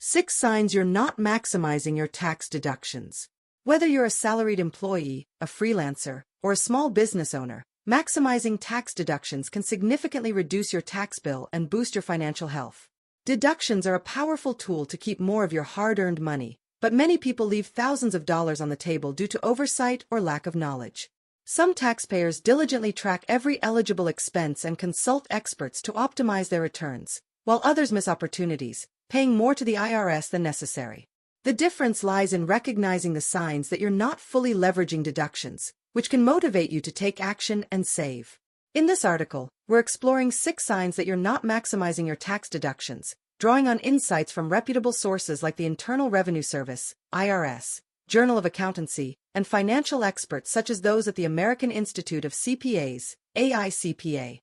6 signs you're not maximizing your tax deductions. Whether you're a salaried employee, a freelancer, or a small business owner, maximizing tax deductions can significantly reduce your tax bill and boost your financial health. Deductions are a powerful tool to keep more of your hard-earned money, but many people leave thousands of dollars on the table due to oversight or lack of knowledge. Some taxpayers diligently track every eligible expense and consult experts to optimize their returns, while others miss opportunities, paying more to the IRS than necessary. The difference lies in recognizing the signs that you're not fully leveraging deductions, which can motivate you to take action and save. In this article, we're exploring 6 signs that you're not maximizing your tax deductions, drawing on insights from reputable sources like the Internal Revenue Service, IRS, Journal of Accountancy, and financial experts such as those at the American Institute of CPAs, AICPA.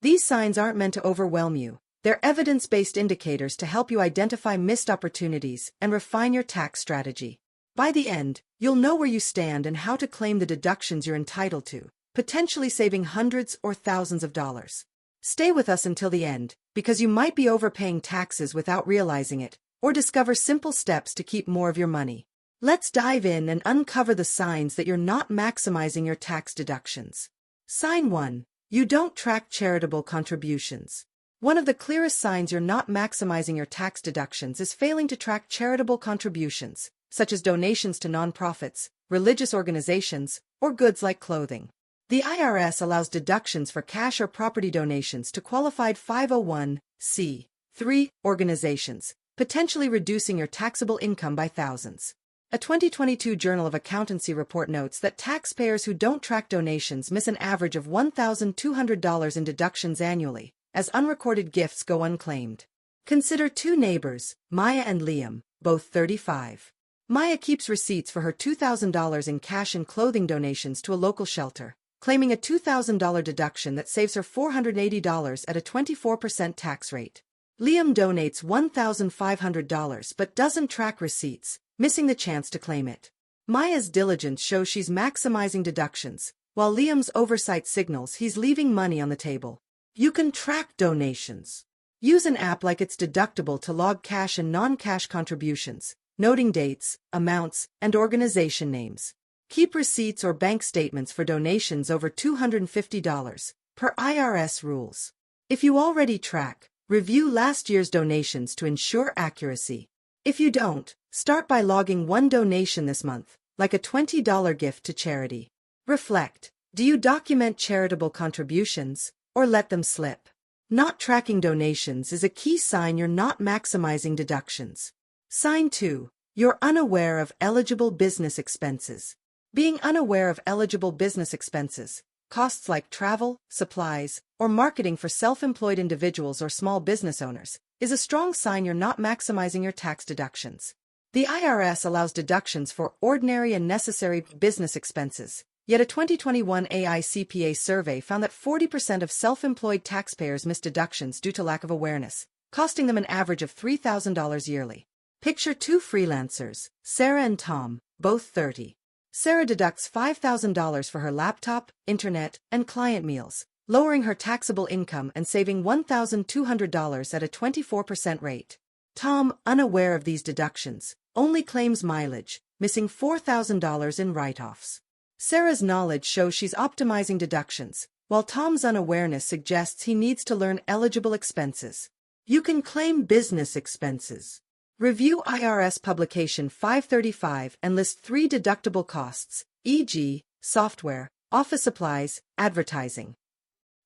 These signs aren't meant to overwhelm you. They're evidence-based indicators to help you identify missed opportunities and refine your tax strategy. By the end, you'll know where you stand and how to claim the deductions you're entitled to, potentially saving hundreds or thousands of dollars. Stay with us until the end, because you might be overpaying taxes without realizing it, or discover simple steps to keep more of your money. Let's dive in and uncover the signs that you're not maximizing your tax deductions. Sign 1. You don't track charitable contributions. One of the clearest signs you're not maximizing your tax deductions is failing to track charitable contributions, such as donations to nonprofits, religious organizations, or goods like clothing. The IRS allows deductions for cash or property donations to qualified 501(c)(3) organizations, potentially reducing your taxable income by thousands. A 2022 Journal of Accountancy report notes that taxpayers who don't track donations miss an average of $1,200 in deductions annually, as unrecorded gifts go unclaimed. Consider 2 neighbors, Maya and Liam, both 35. Maya keeps receipts for her $2,000 in cash and clothing donations to a local shelter, claiming a $2,000 deduction that saves her $480 at a 24% tax rate. Liam donates $1,500 but doesn't track receipts, missing the chance to claim it. Maya's diligence shows she's maximizing deductions, while Liam's oversight signals he's leaving money on the table. You can track donations. Use an app like It's Deductible to log cash and non-cash contributions, noting dates, amounts, and organization names. Keep receipts or bank statements for donations over $250, per IRS rules. If you already track, review last year's donations to ensure accuracy. If you don't, start by logging one donation this month, like a $20 gift to charity. Reflect. Do you document charitable contributions, or let them slip? Not tracking donations is a key sign you're not maximizing deductions. Sign 2. You're unaware of eligible business expenses. Being unaware of eligible business expenses, costs like travel, supplies, or marketing for self-employed individuals or small business owners, is a strong sign you're not maximizing your tax deductions. The IRS allows deductions for ordinary and necessary business expenses, yet a 2021 AICPA survey found that 40% of self-employed taxpayers miss deductions due to lack of awareness, costing them an average of $3,000 yearly. Picture 2 freelancers, Sarah and Tom, both 30. Sarah deducts $5,000 for her laptop, internet, and client meals, lowering her taxable income and saving $1,200 at a 24% rate. Tom, unaware of these deductions, only claims mileage, missing $4,000 in write-offs. Sarah's knowledge shows she's optimizing deductions, while Tom's unawareness suggests he needs to learn eligible expenses. You can claim business expenses. Review IRS Publication 535 and list 3 deductible costs, e.g., software, office supplies, advertising.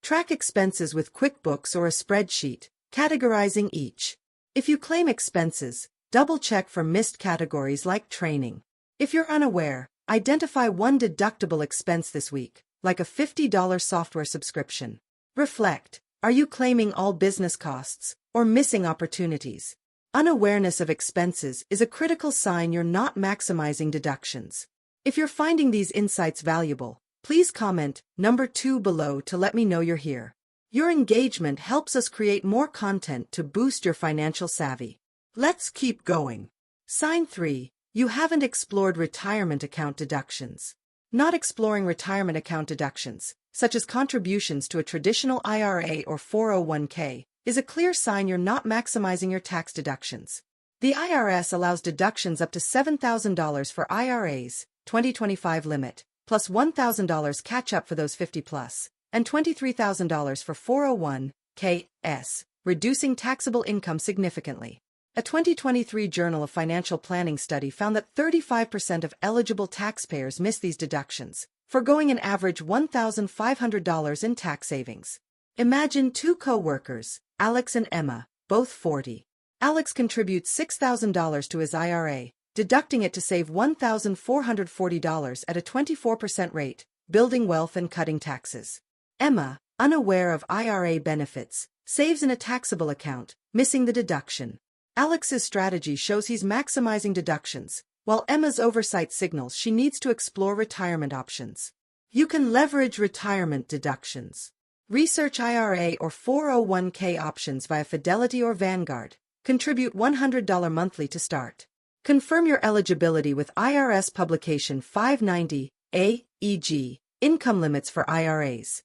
Track expenses with QuickBooks or a spreadsheet, categorizing each. If you claim expenses, double-check for missed categories like training. If you're unaware, identify one deductible expense this week, like a $50 software subscription. Reflect. Are you claiming all business costs, or missing opportunities? Unawareness of expenses is a critical sign you're not maximizing deductions. If you're finding these insights valuable, please comment number 2 below to let me know you're here. Your engagement helps us create more content to boost your financial savvy. Let's keep going. Sign 3. You haven't explored retirement account deductions. Not exploring retirement account deductions, such as contributions to a traditional IRA or 401k, is a clear sign you're not maximizing your tax deductions. The IRS allows deductions up to $7,000 for IRAs, 2025 limit, plus $1,000 catch-up for those 50+, and $23,000 for 401(k)s, reducing taxable income significantly. A 2023 Journal of Financial Planning study found that 35% of eligible taxpayers miss these deductions, foregoing an average $1,500 in tax savings. Imagine two co-workers, Alex and Emma, both 40. Alex contributes $6,000 to his IRA, deducting it to save $1,440 at a 24% rate, building wealth and cutting taxes. Emma, unaware of IRA benefits, saves in a taxable account, missing the deduction. Alex's strategy shows he's maximizing deductions, while Emma's oversight signals she needs to explore retirement options. You can leverage retirement deductions. Research IRA or 401(k) options via Fidelity or Vanguard. Contribute $100 monthly to start. Confirm your eligibility with IRS Publication 590, e.g., income limits for IRAs.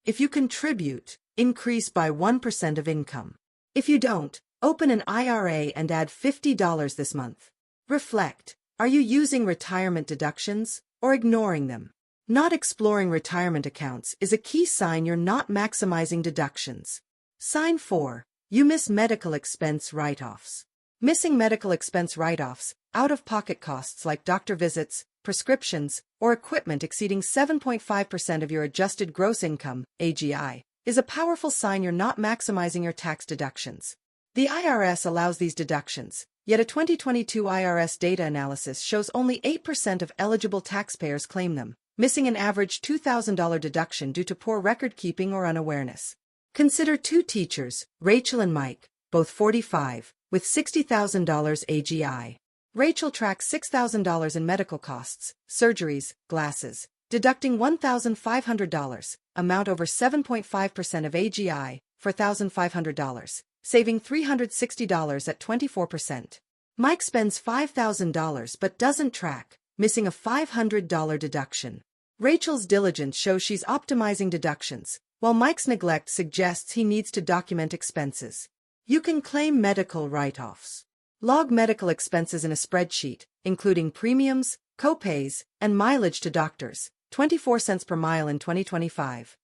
If you contribute, increase by 1% of income. If you don't, open an IRA and add $50 this month. Reflect. Are you using retirement deductions or ignoring them? Not exploring retirement accounts is a key sign you're not maximizing deductions. Sign 4. You miss medical expense write-offs. Missing medical expense write-offs, out-of-pocket costs like doctor visits, prescriptions, or equipment exceeding 7.5% of your adjusted gross income, AGI, is a powerful sign you're not maximizing your tax deductions. The IRS allows these deductions, yet a 2022 IRS data analysis shows only 8% of eligible taxpayers claim them, missing an average $2,000 deduction due to poor record-keeping or unawareness. Consider two teachers, Rachel and Mike, both 45, with $60,000 AGI. Rachel tracks $6,000 in medical costs, surgeries, glasses, deducting $1,500, amount over 7.5% of AGI, for $1,500, saving $360 at 24%. Mike spends $5,000 but doesn't track, missing a $500 deduction. Rachel's diligence shows she's optimizing deductions, while Mike's neglect suggests he needs to document expenses. You can claim medical write-offs. Log medical expenses in a spreadsheet, including premiums, co-pays, and mileage to doctors, 24 cents per mile in 2025.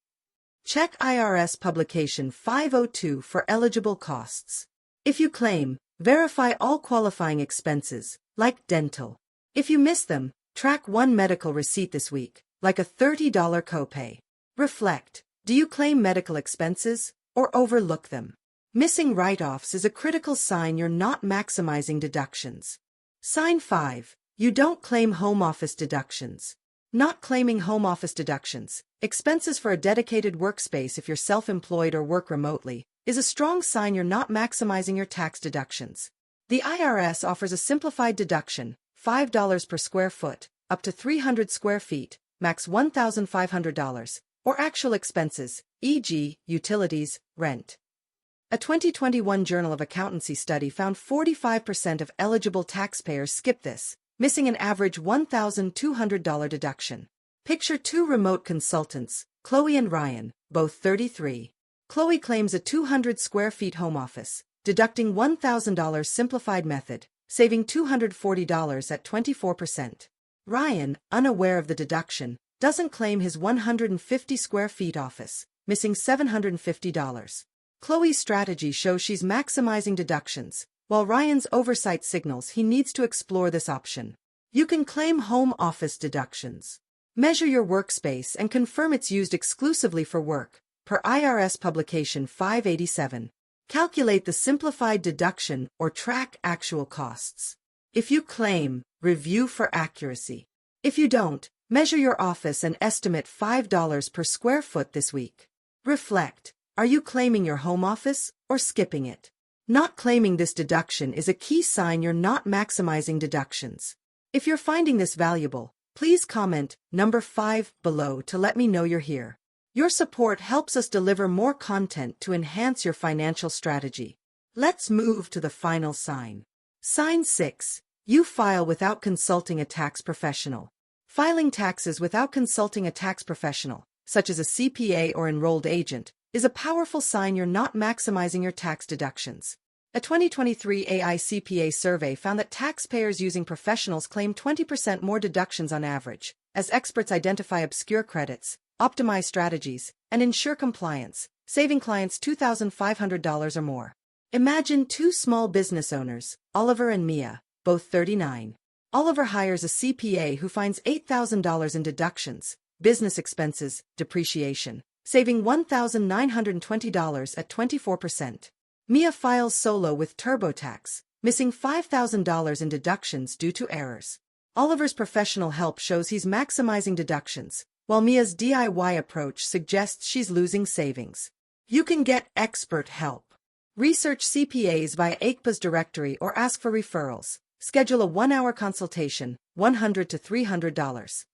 Check IRS Publication 502 for eligible costs. If you claim, verify all qualifying expenses, like dental. If you miss them, track one medical receipt this week, like a $30 copay. Reflect. Do you claim medical expenses, or overlook them? Missing write-offs is a critical sign you're not maximizing deductions. Sign 5. You don't claim home office deductions. Not claiming home office deductions, expenses for a dedicated workspace if you're self-employed or work remotely, is a strong sign you're not maximizing your tax deductions. The IRS offers a simplified deduction, $5 per square foot, up to 300 square feet, max $1,500, or actual expenses, e.g., utilities, rent. A 2021 Journal of Accountancy study found 45% of eligible taxpayers skip this, missing an average $1,200 deduction. Picture two remote consultants, Chloe and Ryan, both 33. Chloe claims a 200 square feet home office, deducting $1,000 simplified method, saving $240 at 24%. Ryan, unaware of the deduction, doesn't claim his 150 square feet office, missing $750. Chloe's strategy shows she's maximizing deductions, while Ryan's oversight signals he needs to explore this option. You can claim home office deductions. Measure your workspace and confirm it's used exclusively for work, per IRS Publication 587. Calculate the simplified deduction or track actual costs. If you claim, review for accuracy. If you don't, measure your office and estimate $5 per square foot this week. Reflect. Are you claiming your home office or skipping it? Not claiming this deduction is a key sign you're not maximizing deductions. If you're finding this valuable, please comment number 5 below to let me know you're here. Your support helps us deliver more content to enhance your financial strategy. Let's move to the final sign. Sign 6. You file without consulting a tax professional. Filing taxes without consulting a tax professional, such as a CPA or enrolled agent, is a powerful sign you're not maximizing your tax deductions. A 2023 AI CPA survey found that taxpayers using professionals claim 20% more deductions on average, as experts identify obscure credits, optimize strategies, and ensure compliance, saving clients $2,500 or more. Imagine two small business owners, Oliver and Mia, both 39. Oliver hires a CPA who finds $8,000 in deductions, business expenses, depreciation, saving $1,920 at 24%. Mia files solo with TurboTax, missing $5,000 in deductions due to errors. Oliver's professional help shows he's maximizing deductions, while Mia's DIY approach suggests she's losing savings. You can get expert help. Research CPAs via ACPA's directory or ask for referrals. Schedule a 1-hour consultation, $100 to $300.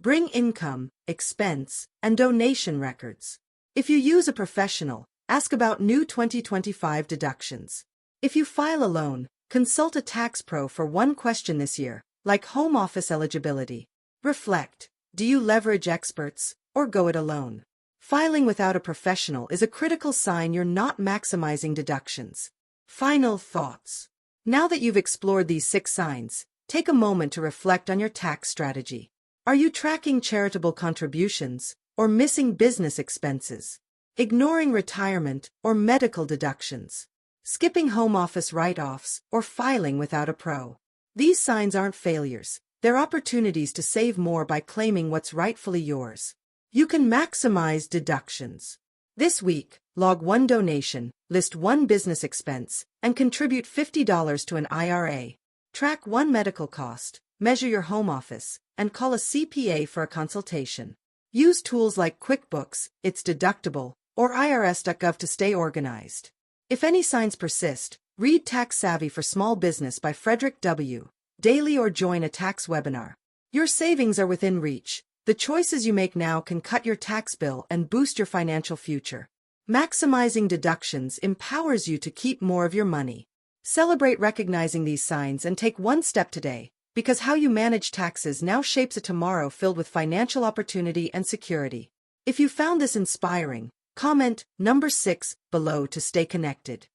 Bring income, expense, and donation records. If you use a professional, ask about new 2025 deductions. If you file a loan, consult a tax pro for one question this year, like home office eligibility. Reflect. Do you leverage experts, or go it alone? Filing without a professional is a critical sign you're not maximizing deductions. Final thoughts. Now that you've explored these 6 signs, take a moment to reflect on your tax strategy. Are you tracking charitable contributions, or missing business expenses? Ignoring retirement or medical deductions? Skipping home office write-offs, or filing without a pro? These signs aren't failures. They're opportunities to save more by claiming what's rightfully yours. You can maximize deductions. This week, log 1 donation, list 1 business expense, and contribute $50 to an IRA. Track 1 medical cost, measure your home office, and call a CPA for a consultation. Use tools like QuickBooks, It's Deductible, or irs.gov to stay organized. If any signs persist, read Tax Savvy for Small Business by Frederick W. Daily or join a tax webinar. Your savings are within reach. The choices you make now can cut your tax bill and boost your financial future. Maximizing deductions empowers you to keep more of your money. Celebrate recognizing these signs and take one step today, because how you manage taxes now shapes a tomorrow filled with financial opportunity and security. If you found this inspiring, comment number 6 below to stay connected.